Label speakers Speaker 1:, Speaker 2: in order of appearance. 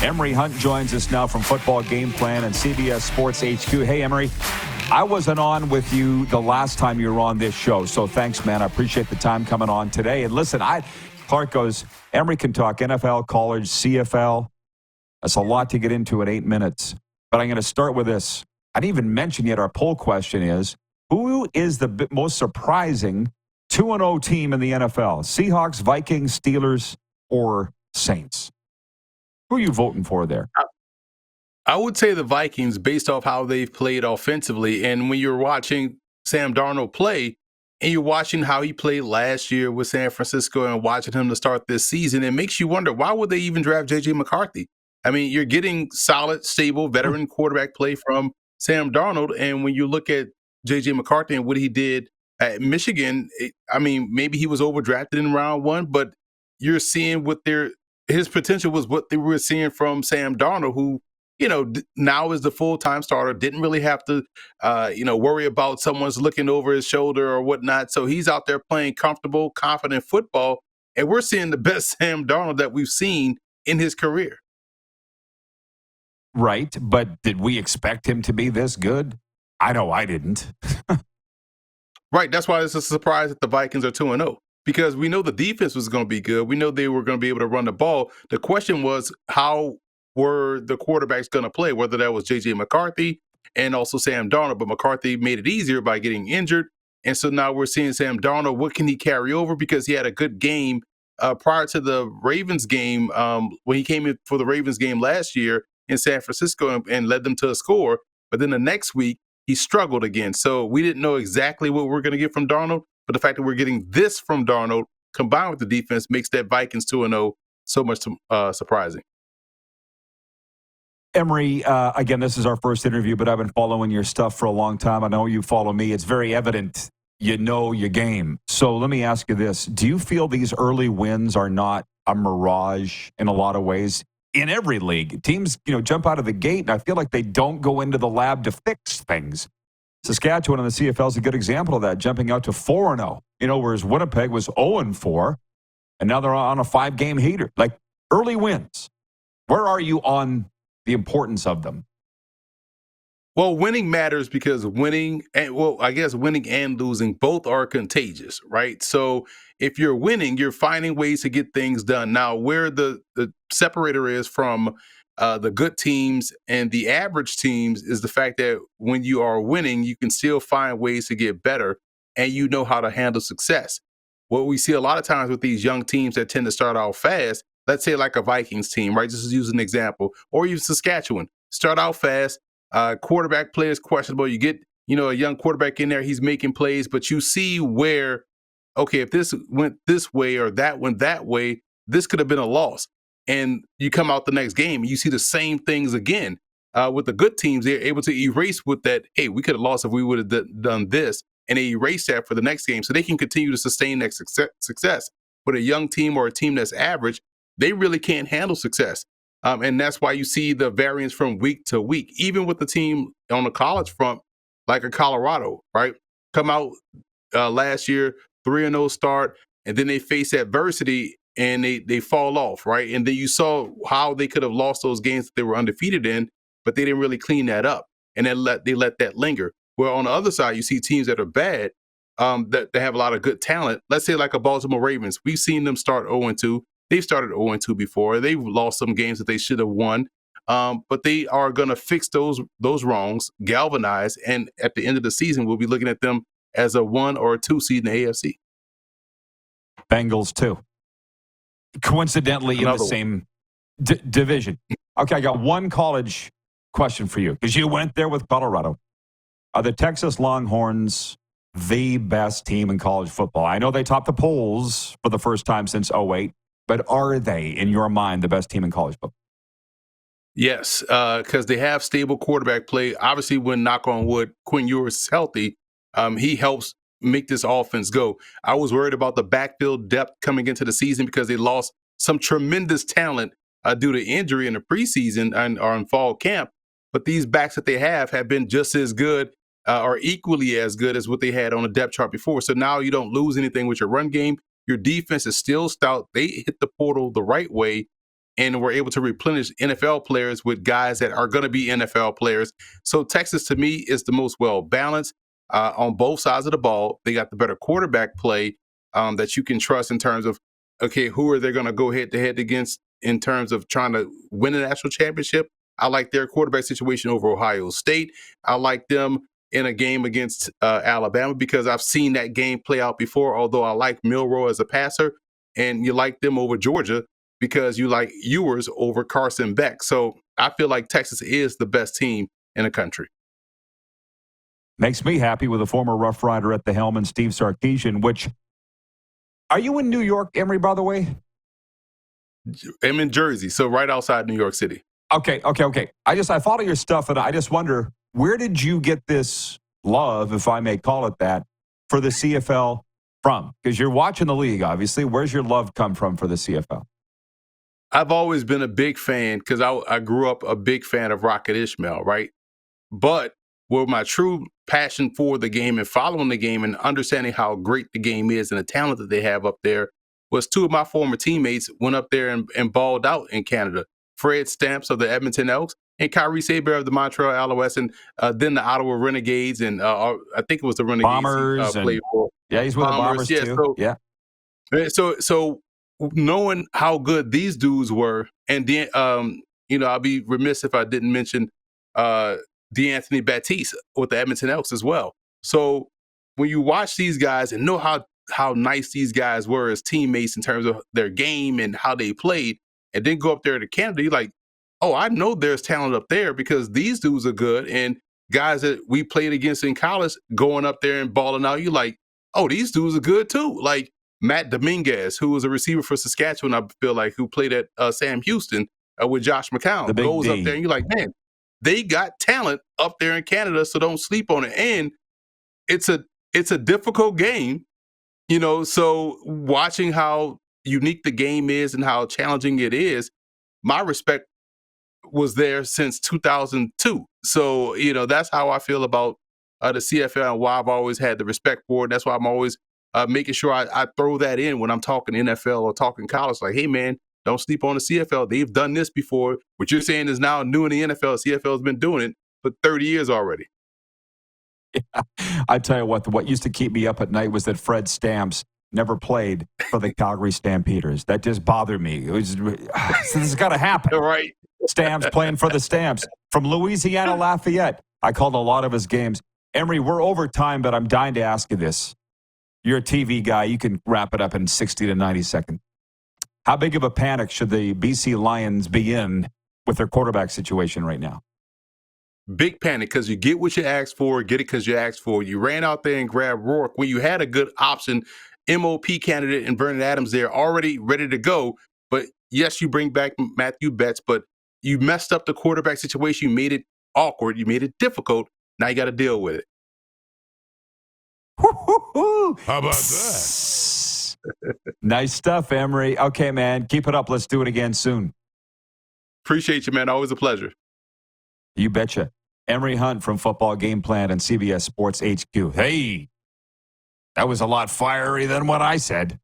Speaker 1: Emory Hunt joins us now from Football Game Plan and CBS Sports HQ. Hey, Emory, I wasn't on with you the last time you were on this show, so thanks, man. I appreciate the time coming on today. And listen, Clark goes, Emory can talk NFL, college, CFL. That's a lot to get into in 8 minutes. But I'm going to start with this. I didn't even mention yet our poll question is, who is the most surprising 2-0 team in the NFL? Seahawks, Vikings, Steelers, or Saints? Who are you voting for there?
Speaker 2: I would say the Vikings based off how they've played offensively. And when you're watching Sam Darnold play and you're watching how he played last year with San Francisco and watching him to start this season, it makes you wonder, why would they even draft J.J. McCarthy? I mean, you're getting solid, stable, veteran quarterback play from Sam Darnold. And when you look at J.J. McCarthy and what he did at Michigan, I mean, maybe he was overdrafted in round one, but you're seeing what his potential was what they were seeing from Sam Darnold, who, now is the full-time starter, didn't really have to, worry about someone's looking over his shoulder or whatnot. So he's out there playing comfortable, confident football. And we're seeing the best Sam Darnold that we've seen in his career.
Speaker 1: Right, but did we expect him to be this good? I know I didn't.
Speaker 2: Right, that's why it's a surprise that the Vikings are 2-0. Because we know the defense was going to be good. We know they were going to be able to run the ball. The question was, how were the quarterbacks going to play, whether that was J.J. McCarthy and also Sam Darnold. But McCarthy made it easier by getting injured. And so now we're seeing Sam Darnold. What can he carry over? Because he had a good game prior to the Ravens game when he came in for the Ravens game last year in San Francisco and led them to a score. But then the next week, he struggled again. So we didn't know exactly what we're going to get from Darnold. But the fact that we're getting this from Darnold combined with the defense makes that Vikings 2-0 so much surprising.
Speaker 1: Emory, again, this is our first interview, but I've been following your stuff for a long time. I know you follow me. It's very evident you know your game. So let me ask you this. Do you feel these early wins are not a mirage in a lot of ways? In every league, teams, jump out of the gate, and I feel like they don't go into the lab to fix things. Saskatchewan in the CFL is a good example of that, jumping out to 4-0, whereas Winnipeg was 0-4, and now they're on a 5-game heater. Like, early wins. Where are you on the importance of them?
Speaker 2: Well, winning matters because winning and losing both are contagious, right? So if you're winning, you're finding ways to get things done. Now, where the separator is from the good teams and the average teams is the fact that when you are winning, you can still find ways to get better and you know how to handle success. What we see a lot of times with these young teams that tend to start out fast, let's say like a Vikings team, right? Just to use an example, or even Saskatchewan, start out fast, quarterback play is questionable. You get, a young quarterback in there, he's making plays, but you see where, okay, if this went this way or that went that way, this could have been a loss. And you come out the next game, and you see the same things again. With the good teams, they're able to erase with that, hey, we could have lost if we would have done this, and they erase that for the next game. So they can continue to sustain that success. But a young team or a team that's average, they really can't handle success. And that's why you see the variance from week to week. Even with the team on the college front, like a Colorado, right? Come out last year, 3-0 start, and then they face adversity and they fall off, right? And then you saw how they could have lost those games that they were undefeated in, but they didn't really clean that up. And then they let that linger. Well, on the other side, you see teams that are bad, that have a lot of good talent. Let's say like a Baltimore Ravens. We've seen them start 0-2. They've started 0-2 before. They've lost some games that they should have won. But they are going to fix those wrongs, galvanize, and at the end of the season, we'll be looking at them as a 1 or a 2 seed in the AFC.
Speaker 1: Bengals, too. Coincidentally, in the same division. Okay, I got one college question for you, because you went there with Colorado. Are the Texas Longhorns the best team in college football? I know they topped the polls for the first time since 2008, but are they, in your mind, the best team in college football?
Speaker 2: Yes, because they have stable quarterback play. Obviously, when, knock on wood, Quinn Ewers is healthy, he helps make this offense go. I was worried about the backfield depth coming into the season because they lost some tremendous talent due to injury in the preseason or in fall camp. But these backs that they have been just as good or equally as good as what they had on the depth chart before. So now you don't lose anything with your run game. Your defense is still stout. They hit the portal the right way. and were able to replenish NFL players with guys that are going to be NFL players. So Texas, to me, is the most well-balanced on both sides of the ball. They got the better quarterback play that you can trust in terms of, okay, who are they going to go head-to-head against in terms of trying to win a national championship? I like their quarterback situation over Ohio State. I like them in a game against Alabama because I've seen that game play out before, although I like Milroe as a passer. And you like them over Georgia because you like Ewers over Carson Beck. So I feel like Texas is the best team in the country.
Speaker 1: Makes me happy with a former Rough Rider at the helm and Steve Sarkisian, which, are you in New York, Emory, by the way?
Speaker 2: I'm in Jersey, so right outside New York City.
Speaker 1: Okay. I follow your stuff, and I just wonder, where did you get this love, if I may call it that, for the CFL from? Because you're watching the league, obviously. Where's your love come from for the CFL?
Speaker 2: I've always been a big fan because I grew up a big fan of Rocket Ismail, right? But where my true passion for the game and following the game and understanding how great the game is and the talent that they have up there was two of my former teammates went up there and balled out in Canada. Fred Stamps of the Edmonton Elks and Kyrie Saber of the Montreal Alouettes, and then the Ottawa Renegades, and I think it was the Renegades
Speaker 1: Bombers.
Speaker 2: Played for.
Speaker 1: Yeah, he's with the Bombers too.
Speaker 2: So knowing how good these dudes were, and then I'll be remiss if I didn't mention DeAnthony Baptiste with the Edmonton Elks as well. So when you watch these guys and know how nice these guys were as teammates in terms of their game and how they played, and then go up there to Canada, you're like, oh, I know there's talent up there because these dudes are good. And guys that we played against in college going up there and balling out, you're like, oh, these dudes are good too. Like Matt Dominguez, who was a receiver for Saskatchewan, I feel like, who played at Sam Houston with Josh McCown, goes
Speaker 1: D.
Speaker 2: up there and you're like, man, they got talent up there in Canada, so don't sleep on it. And it's a difficult game, so watching how unique the game is and how challenging it is, my respect was there since 2002. So, that's how I feel about the CFL and why I've always had the respect for it. That's why I'm always making sure I throw that in when I'm talking NFL or talking college. Like, hey, man, don't sleep on the CFL. They've done this before. What you're saying is now new in the NFL. CFL has been doing it for 30 years already.
Speaker 1: Yeah. I tell you what used to keep me up at night was that Fred Stamps never played for the Calgary Stampeders. That just bothered me. This has got to happen.
Speaker 2: Right.
Speaker 1: Stamps playing for the Stamps from Louisiana Lafayette. I called a lot of his games. Emory, we're over time, but I'm dying to ask you this. You're a TV guy. You can wrap it up in 60 to 90 seconds. How big of a panic should the BC Lions be in with their quarterback situation right now?
Speaker 2: Big panic because you get what you asked for, get it because you asked for. You ran out there and grabbed Rourke when you had a good option, MOP candidate and Vernon Adams there already ready to go. But yes, you bring back Matthew Betts, but you messed up the quarterback situation. You made it awkward. You made it difficult. Now you got to deal with it.
Speaker 3: How about that?
Speaker 1: Nice stuff, Emory. Okay, man. Keep it up. Let's do it again soon.
Speaker 2: Appreciate you, man. Always a pleasure.
Speaker 1: You betcha. Emory Hunt from Football Game Plan and CBS Sports HQ. Hey, that was a lot fiery than what I said.